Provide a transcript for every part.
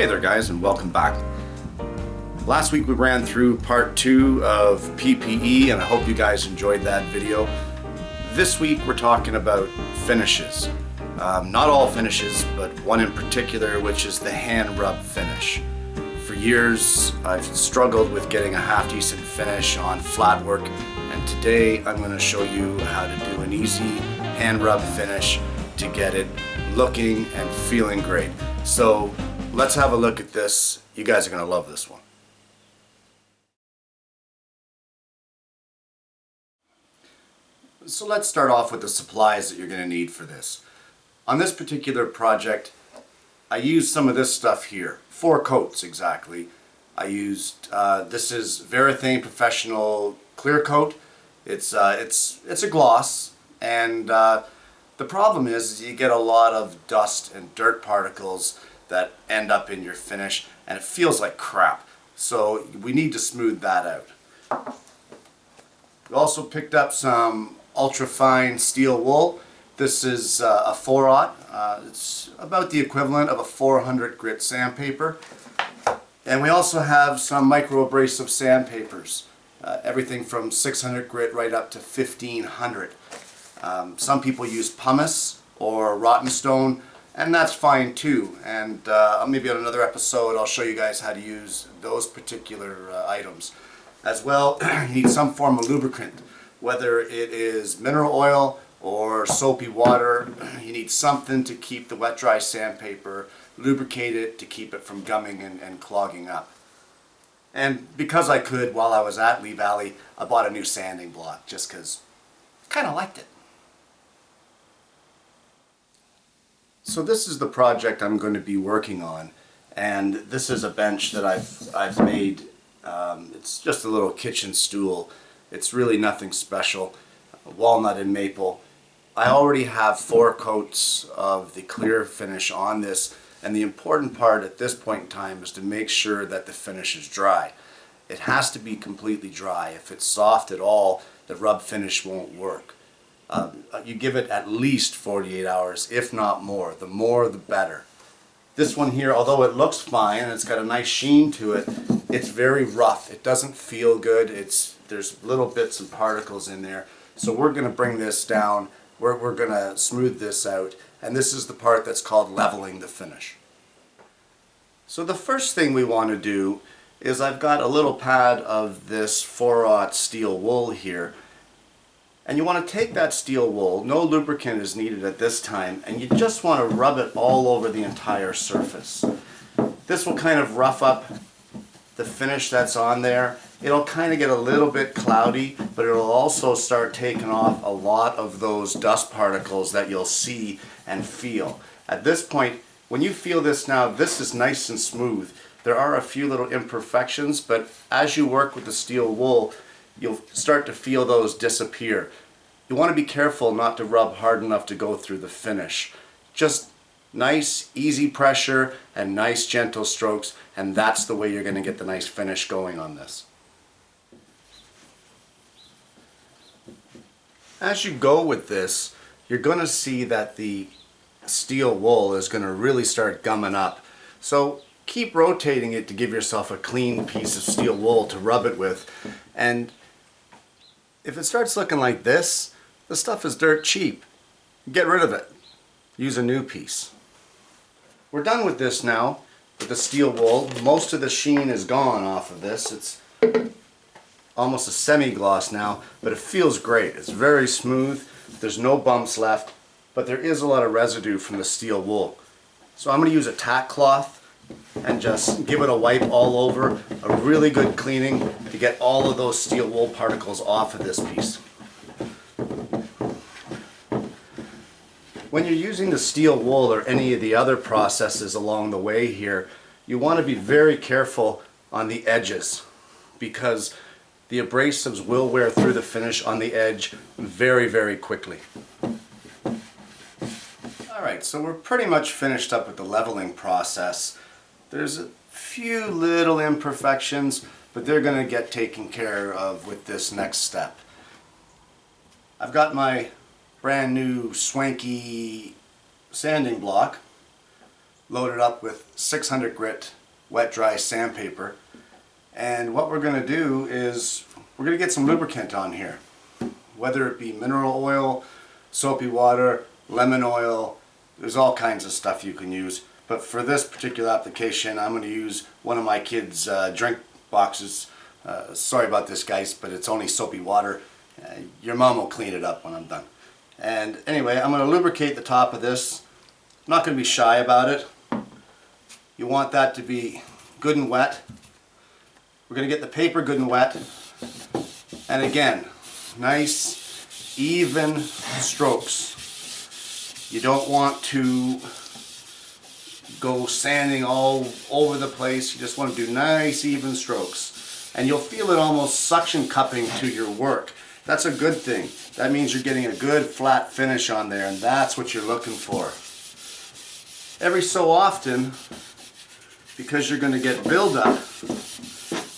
Hey there guys, and welcome back. Last week we ran through part 2 of PPE and I hope you guys enjoyed that video. This week we're talking about finishes. Not all finishes, but one in particular, which is the hand rub finish. For years I've struggled with getting a half decent finish on flat work, and today I'm going to show you how to do an easy hand rub finish to get it looking and feeling great. So let's have a look at this. You guys are going to love this one. So let's start off with the supplies that you're going to need for this. On this particular project, I used some of this stuff here. 4 coats exactly. I used, this is Varathane Professional Clear Coat. It's a gloss, and the problem is you get a lot of dust and dirt particles that end up in your finish, and it feels like crap. So we need to smooth that out. We also picked up some ultra fine steel wool. This is a 4/0. It's about the equivalent of a 400 grit sandpaper. And we also have some micro abrasive sandpapers. Everything from 600 grit right up to 1500. Some people use pumice or rotten stone, and that's fine too. And maybe on another episode I'll show you guys how to use those particular items. As well, you need some form of lubricant, whether it is mineral oil or soapy water. You need something to keep the wet dry sandpaper lubricated to keep it from gumming and clogging up. And because I could, while I was at Lee Valley, I bought a new sanding block just because I kind of liked it. So this is the project I'm going to be working on, and this is a bench that I've made. It's just a little kitchen stool. It's really nothing special. Walnut and maple. I already have 4 coats of the clear finish on this, and the important part at this point in time is to make sure that the finish is dry. It has to be completely dry. If it's soft at all, the rub finish won't work. You give it at least 48 hours, if not more. The more the better. This one here, although it looks fine and it's got a nice sheen to it, it's very rough. It doesn't feel good. There's little bits and particles in there. So we're going to bring this down. We're going to smooth this out. And this is the part that's called leveling the finish. So the first thing we want to do is I've got a little pad of this 4/0 steel wool here. And you want to take that steel wool, no lubricant is needed at this time, and you just want to rub it all over the entire surface. This will kind of rough up the finish that's on there. It'll kind of get a little bit cloudy, but it'll also start taking off a lot of those dust particles that you'll see and feel. At this point, when you feel this now, this is nice and smooth. There are a few little imperfections, but as you work with the steel wool, you'll start to feel those disappear. You want to be careful not to rub hard enough to go through the finish. Just nice, easy pressure and nice gentle strokes, and that's the way you're going to get the nice finish going on this. As you go with this, you're going to see that the steel wool is going to really start gumming up. So keep rotating it to give yourself a clean piece of steel wool to rub it with. And if it starts looking like this, the stuff is dirt cheap. Get rid of it. Use a new piece. We're done with this now, with the steel wool. Most of the sheen is gone off of this. It's almost a semi-gloss now, but it feels great. It's very smooth. There's no bumps left, but there is a lot of residue from the steel wool. So I'm going to use a tack cloth and just give it a wipe all over, a really good cleaning to get all of those steel wool particles off of this piece. When you're using the steel wool or any of the other processes along the way here, you want to be very careful on the edges, because the abrasives will wear through the finish on the edge very, very quickly. Alright, so we're pretty much finished up with the leveling process. There's a few little imperfections, but they're going to get taken care of with this next step. I've got my brand new swanky sanding block. loaded up with 600 grit wet dry sandpaper, and what we're going to do is we're going to get some lubricant on here, whether it be mineral oil, soapy water, lemon oil. There's all kinds of stuff you can use, but for this particular application I'm going to use one of my kids' drink boxes. Sorry about this, guys, but it's only soapy water. Your mom will clean it up when I'm done. And anyway, I'm going to lubricate the top of this. I'm not going to be shy about it. You want that to be good and wet. We're going to get the paper good and wet. And again, nice, even strokes. You don't want to go sanding all over the place. You just want to do nice, even strokes. And you'll feel it almost suction cupping to your work. That's a good thing. That means you're getting a good flat finish on there, and that's what you're looking for. Every so often, because you're going to get buildup,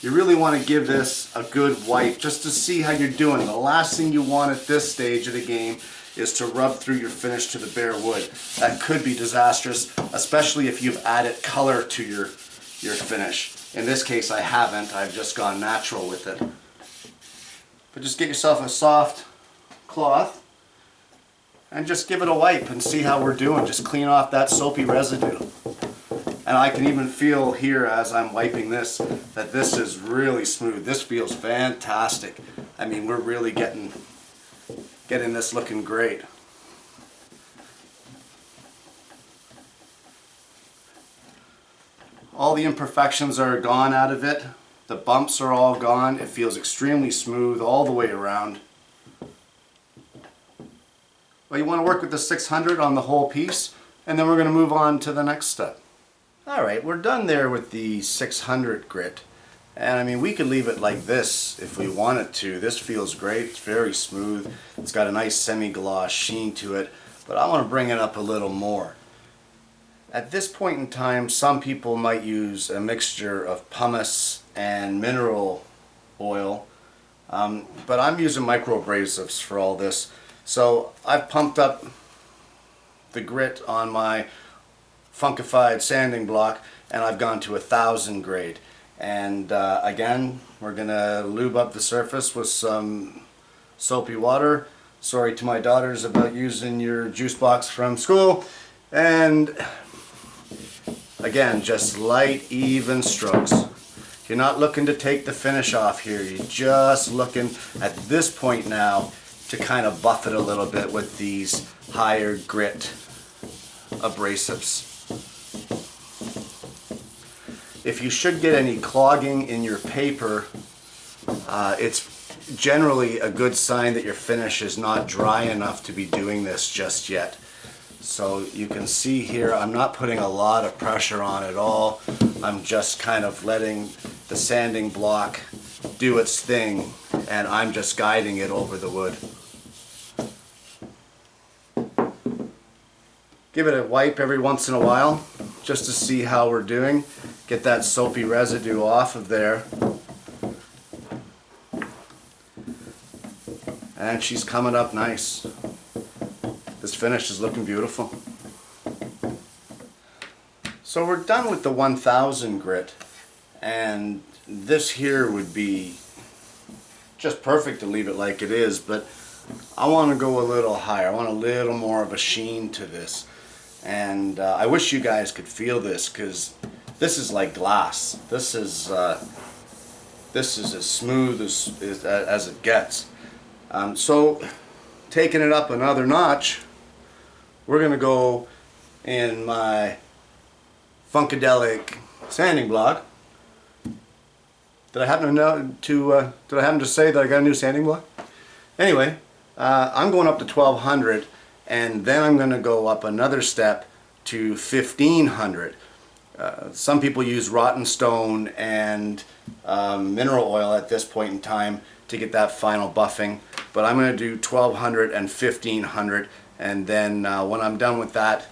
you really want to give this a good wipe just to see how you're doing. The last thing you want at this stage of the game is to rub through your finish to the bare wood. That could be disastrous, especially if you've added color to your finish. In this case I haven't, I've just gone natural with it. But just get yourself a soft cloth and just give it a wipe and see how we're doing. Just clean off that soapy residue. And I can even feel here as I'm wiping this that this is really smooth. This feels fantastic. I mean, we're really getting this looking great. All the imperfections are gone out of it. The bumps are all gone. It feels extremely smooth all the way around. Well, you want to work with the 600 on the whole piece, and then we're going to move on to the next step. Alright, we're done there with the 600 grit. And I mean, we could leave it like this if we wanted to. This feels great. It's very smooth. It's got a nice semi-gloss sheen to it, but I want to bring it up a little more. At this point in time, some people might use a mixture of pumice and mineral oil, but I'm using microabrasives for all this. So I've pumped up the grit on my funkified sanding block, and I've gone to 1000 grade. And again, we're gonna lube up the surface with some soapy water. Sorry to my daughters about using your juice box from school. And again, just light, even strokes. You're not looking to take the finish off here. You're just looking at this point now to kind of buff it a little bit with these higher grit abrasives. If you should get any clogging in your paper, it's generally a good sign that your finish is not dry enough to be doing this just yet. So you can see here, I'm not putting a lot of pressure on at all. I'm just kind of letting the sanding block do its thing, and I'm just guiding it over the wood. Give it a wipe every once in a while just to see how we're doing. Get that soapy residue off of there. And she's coming up nice. This finish is looking beautiful. So we're done with the 1000 grit, and this here would be just perfect to leave it like it is, but I want to go a little higher. I want a little more of a sheen to this. And I wish you guys could feel this, because this is like glass. This is as smooth as it gets. So taking it up another notch, we're going to go in my Funkadelic sanding block. Did I happen to say that I got a new sanding block? Anyway, I'm going up to 1200, and then I'm going to go up another step to 1500. Some people use rotten stone and mineral oil at this point in time to get that final buffing, but I'm going to do 1200 and 1500, and then when I'm done with that,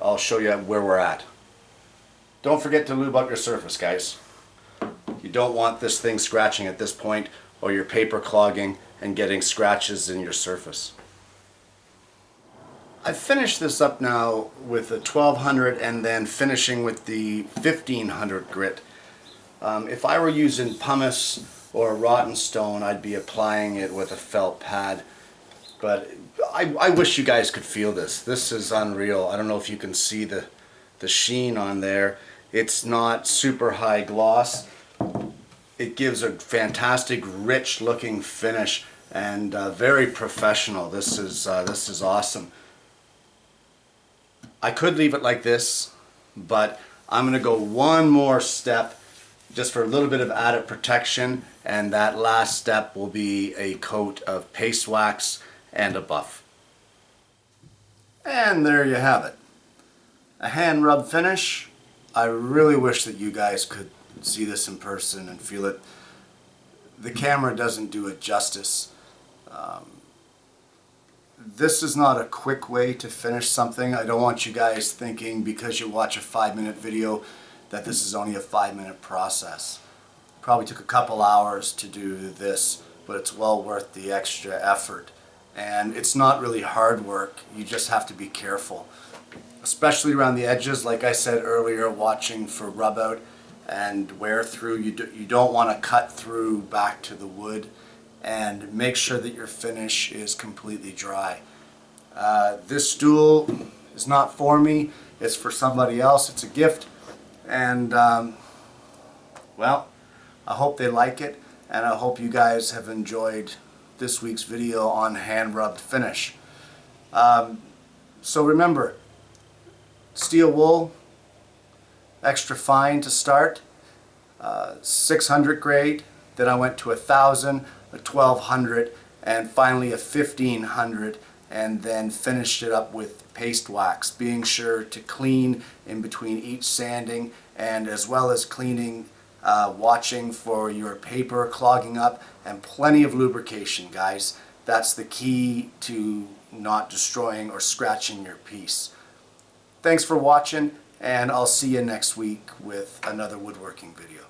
I'll show you where we're at. Don't forget to lube up your surface, guys. You don't want this thing scratching at this point, or your paper clogging and getting scratches in your surface. I finished this up now with a 1200 and then finishing with the 1500 grit. If I were using pumice or rotten stone, I'd be applying it with a felt pad. But I wish you guys could feel this. This is unreal. I don't know if you can see the sheen on there. It's not super high gloss. It gives a fantastic, rich looking finish and very professional. This is awesome. I could leave it like this, but I'm going to go one more step just for a little bit of added protection, and that last step will be a coat of paste wax and a buff. And there you have it. A hand rub finish. I really wish that you guys could see this in person and feel it. The camera doesn't do it justice. This is not a quick way to finish something. I don't want you guys thinking because you watch a 5-minute video that this is only a 5-minute process. Probably took a couple hours to do this, but it's well worth the extra effort. And it's not really hard work. You just have to be careful, especially around the edges. Like I said earlier, watching for rub out and wear through. You don't want to cut through back to the wood, and make sure that your finish is completely dry. This stool is not for me, it's for somebody else. It's a gift, and well, I hope they like it, and I hope you guys have enjoyed this week's video on hand rubbed finish. So remember, steel wool, extra fine to start, 600 grade, then I went to 1000, a 1200, and finally a 1500, and then finished it up with paste wax, being sure to clean in between each sanding, and as well as cleaning, watching for your paper clogging up, and plenty of lubrication, guys. That's the key to not destroying or scratching your piece. Thanks for watching, and I'll see you next week with another woodworking video.